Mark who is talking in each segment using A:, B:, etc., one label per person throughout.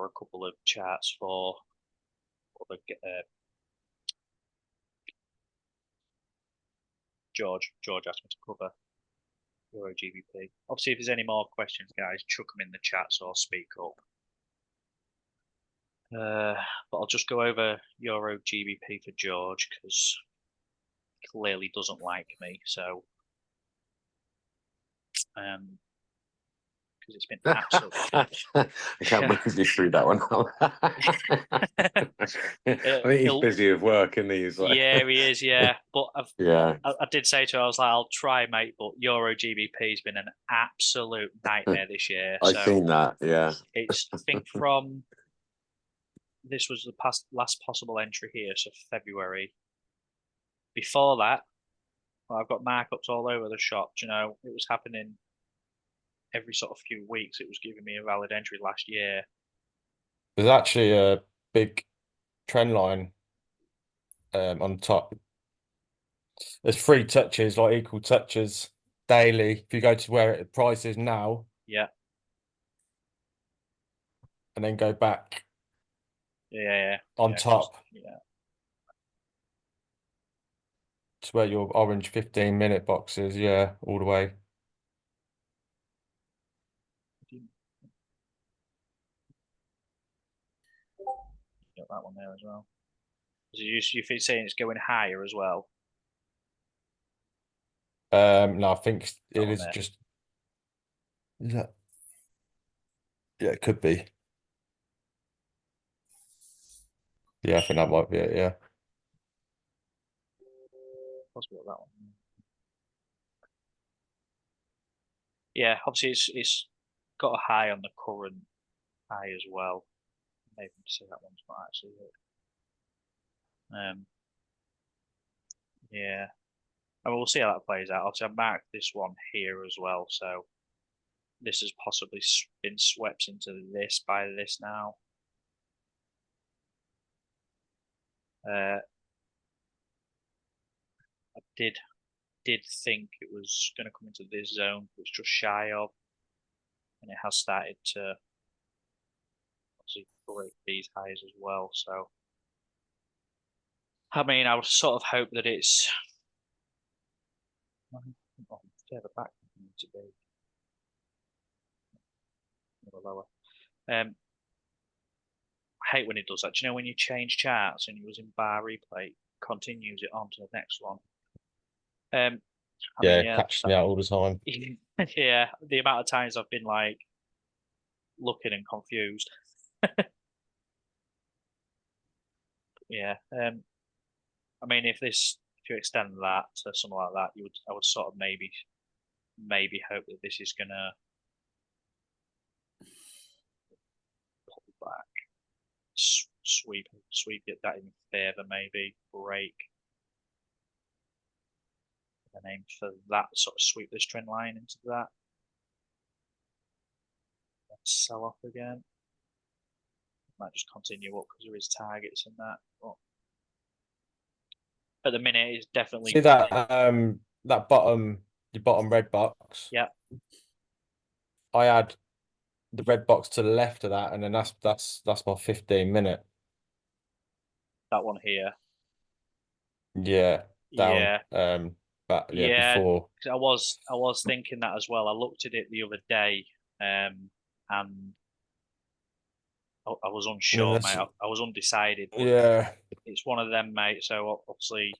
A: cover a couple of charts for the George asked me to cover Euro GBP. Obviously, if there's any more questions, guys, chuck them in the chats or speak up. But I'll just go over Euro GBP for George because clearly doesn't like me. So, because it's been absolutely.
B: I can't move you through that one. I think he's busy with work, and he's like,
A: yeah, he is. Yeah, but
B: yeah,
A: I did say to him, I was like, I'll try, mate, but Euro GBP has been an absolute nightmare this year.
B: I've seen that. Yeah,
A: it's I think from this was the last possible entry here, so February. Before that, well, I've got markups all over the shop. You know, it was happening every sort of few weeks. It was giving me a valid entry last year.
C: There's actually a big trend line on top. There's 3 touches, like equal touches daily. If you go to where the price is now,
A: yeah,
C: and then go back, on top, to where your orange 15-minute box is, all the way.
A: Got that one there as well. You saying it's going higher as well?
C: No, I think it is just. Yeah, it could be. Yeah, I think that might be it. Yeah.
A: Possibly that one. Yeah, obviously it's got a high on the current high as well. Maybe to say that one's not actually it. Yeah. I mean, we'll see how that plays out. Obviously, I marked this one here as well, so this has possibly been swept into this by this now. I did think it was going to come into this zone, but it's just shy of, and it has started to obviously break these highs as well. So, I mean, I would sort of hope that it's further back than to be lower. I hate when it does that. Do you know when you change charts and you're using bar replay, continues it on to the next one?
C: Catches me out all the time.
A: Yeah, the amount of times I've been like looking and confused. Yeah. I mean, if you extend that to something like that, I would sort of maybe hope that this is gonna pull back, sweep it that in favour, maybe break, and aim for that, sort of sweep this trend line into that, then sell off again. Might just continue up because there is targets in that. But at the minute, it's definitely
C: see that that bottom red box.
A: Yeah.
C: I add the red box to the left of that, and then that's my 15-minute.
A: That one here.
C: Yeah. Down.
A: Yeah.
C: Before.
A: I was thinking that as well. I looked at it the other day, and I was unsure, mate. I was undecided.
C: Yeah.
A: It's one of them, mate. So obviously.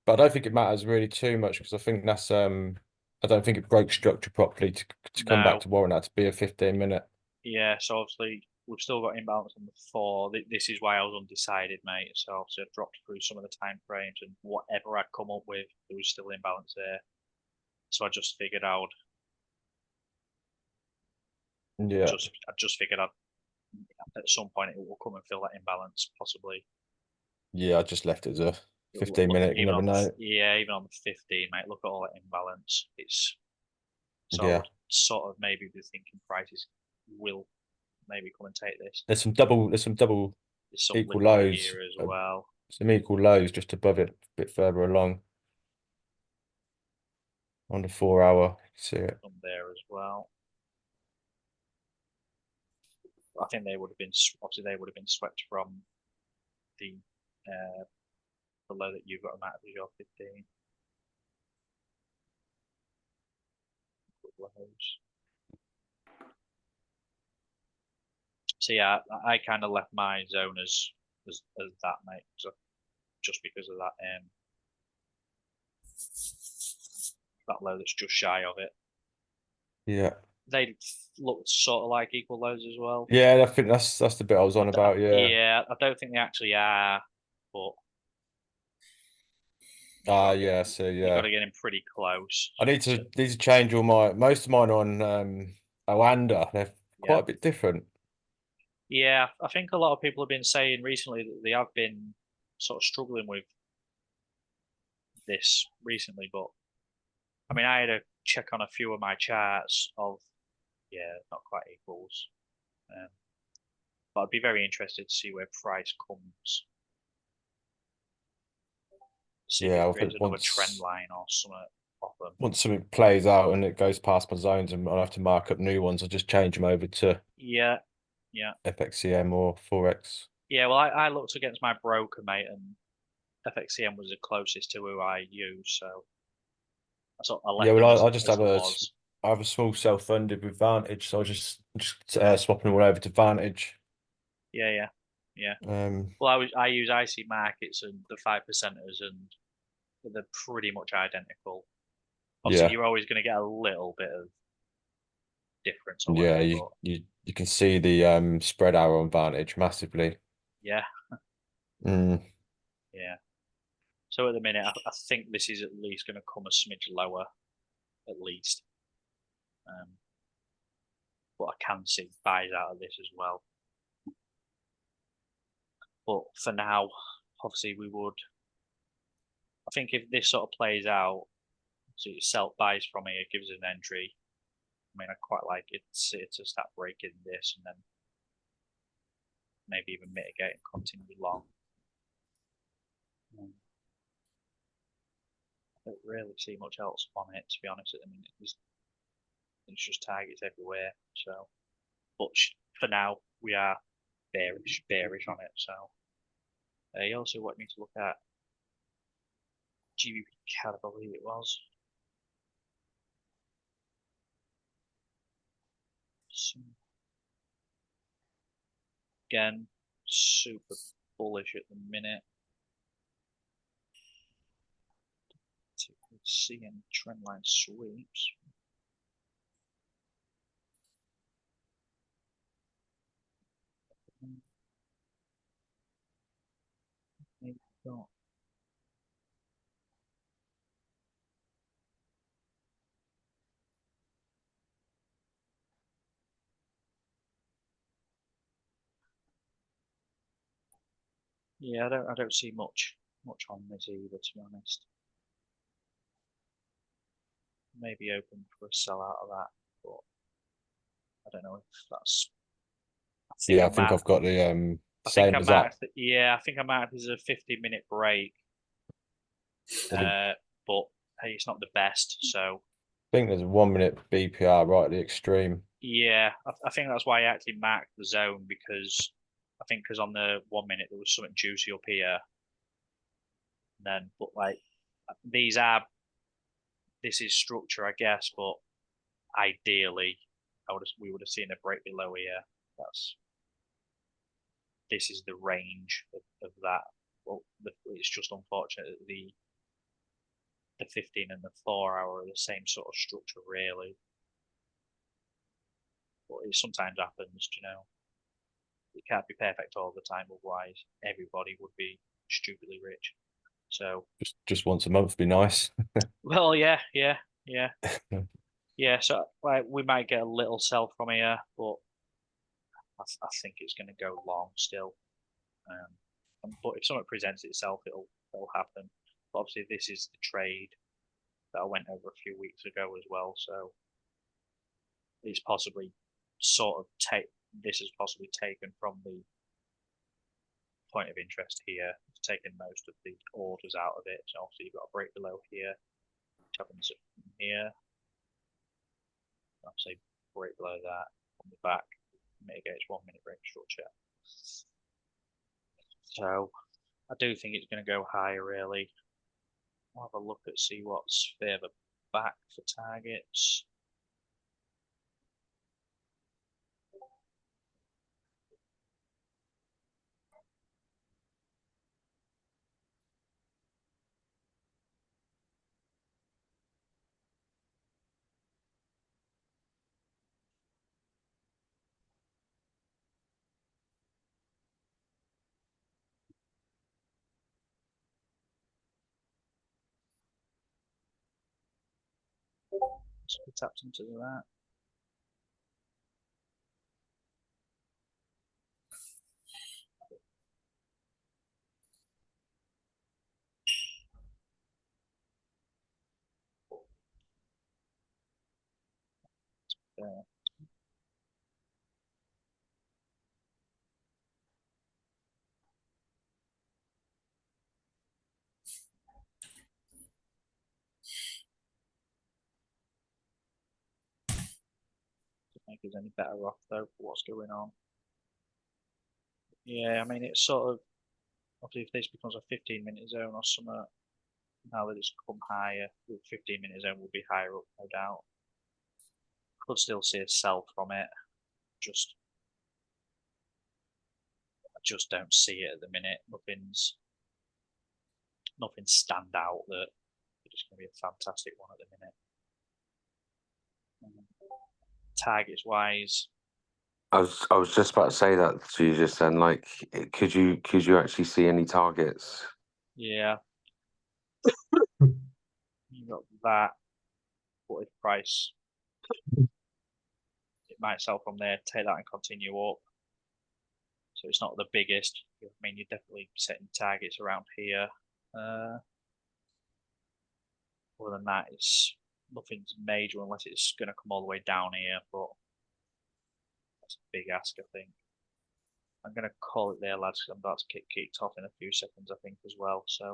C: But I don't think it matters really too much because I think that's I don't think it broke structure properly to come back to warrant that to be a 15-minute.
A: Yeah, so obviously we've still got imbalance on the 4. This is why I was undecided, mate. So obviously I dropped through some of the time frames, and whatever I'd come up with, there was still imbalance there. So I just figured out.
C: Yeah.
A: I just figured out at some point it will come and fill that imbalance, possibly.
C: Yeah, I just left it as a 15-minute. You never know.
A: Yeah, even on the 15, mate. Look at all that imbalance. It's so
C: yeah.
A: I would sort of maybe be thinking prices will maybe come and take this.
C: There's some double equal lows
A: here as well.
C: Some equal lows just above it, a bit further along. On the 4 hour, you see it.
A: Some there as well. I think they would have been obviously they would have been swept from the low that you've got them at as your 15. Lows. So yeah, I kind of left my zone as that, mate, just because of that low that's just shy of it.
C: Yeah.
A: They looked sort of like equal lows as well.
C: Yeah, I think that's the bit I was on about. Yeah.
A: Yeah, I don't think they actually are, but
C: Yeah. So
A: you got
C: yeah,
A: to get him pretty close.
C: I need to change all most of mine on Oanda. They're
A: Yeah.
C: quite a bit different.
A: Yeah, I think a lot of people have been saying recently that they have been sort of struggling with this recently, but I mean, I had to check on a few of my charts of, yeah, not quite equals. But I'd be very interested to see where price comes. See if
C: Yeah,
A: it
C: I
A: creates
C: think
A: another trend line or something off them.
C: once something plays out and it goes past my zones and I'll have to mark up new ones, I'll just change them over to
A: Yeah,
C: FXCM or Forex.
A: yeah. Well, I looked against my broker, mate, and FXCM was the closest to who I use, so I
C: Yeah,
A: left them
C: well, I just
A: as
C: have
A: was.
C: I have a small self-funded with Vantage, so I just swapping them all over to Vantage.
A: Yeah, yeah.
C: Um,
A: Well, I use IC markets and the 5%ers, and they're pretty much identical. Obviously,
C: yeah,
A: you're always going to get a little bit of difference or
C: yeah,
A: whatever, but
C: you can see the spread arrow on Vantage massively.
A: yeah,
C: Mm,
A: yeah. So at the minute, I think this is at least going to come a smidge lower, at least. But I can see buys out of this as well. But for now, obviously, we would. I think if this sort of plays out, so you sell buys from here, gives an entry. I mean, I quite like it to start breaking this and then maybe even mitigate and continue long. I don't really see much else on it, to be honest. At the minute, it's just targets everywhere. So, but for now, we are bearish on it. So, you also want me to look at GBP CAD, I believe it was. So, again, super bullish at the minute. To see any trend line sweeps. Maybe not. Yeah, I don't see much on this either, to be honest. Maybe open for a sell out of that, but I don't know if that's.
C: yeah, I think I've got the same as that.
A: Yeah, I think I marked as a 50-minute break. But hey, it's not the best, so
C: I think there's a 1 minute BPR right at the extreme.
A: yeah, I think that's why I actually marked the zone, because I think on the 1 minute there was something juicy up here. And then, but like this is structure, I guess, but ideally, we would have seen a break below here. This is the range of that. Well, it's just unfortunate that the 15 and the 4 hour are the same sort of structure, really. But it sometimes happens, you know. It can't be perfect all the time, otherwise everybody would be stupidly rich. So
C: Just once a month would be nice.
A: well, yeah. Yeah, so like we might get a little sell from here, but I think it's going to go long still. But if something presents itself, it'll happen. But obviously, this is the trade that I went over a few weeks ago as well, so it's possibly sort of this is possibly taken from the point of interest here. It's taken most of the orders out of it. So obviously you've got a break below here, which happens here. Obviously break below that on the back. mitigates 1 minute break structure. So I do think it's going to go higher, really. I'll have a look at see what's further back for targets. So we tapped into that. There. Doesn't make us any better off though for what's going on. Yeah, I mean it's sort of obviously if this becomes a 15-minute zone or something, now that it's come higher, the 15-minute zone will be higher up, no doubt. Could still see a sell from it. I just don't see it at the minute. Nothing stand out that it's going to be a fantastic one at the minute. Targets wise,
B: I was just about to say that to you just then. Like, could you actually see any targets?
A: yeah. You got that. What is price? It might sell from there. Take that and continue up. So it's not the biggest. I mean, you're definitely setting targets around here. Other than that, it's nothing's major unless it's going to come all the way down here. But that's a big ask, I think. I'm going to call it there, lads, because I'm about to get kicked off in a few seconds, I think, as well. So.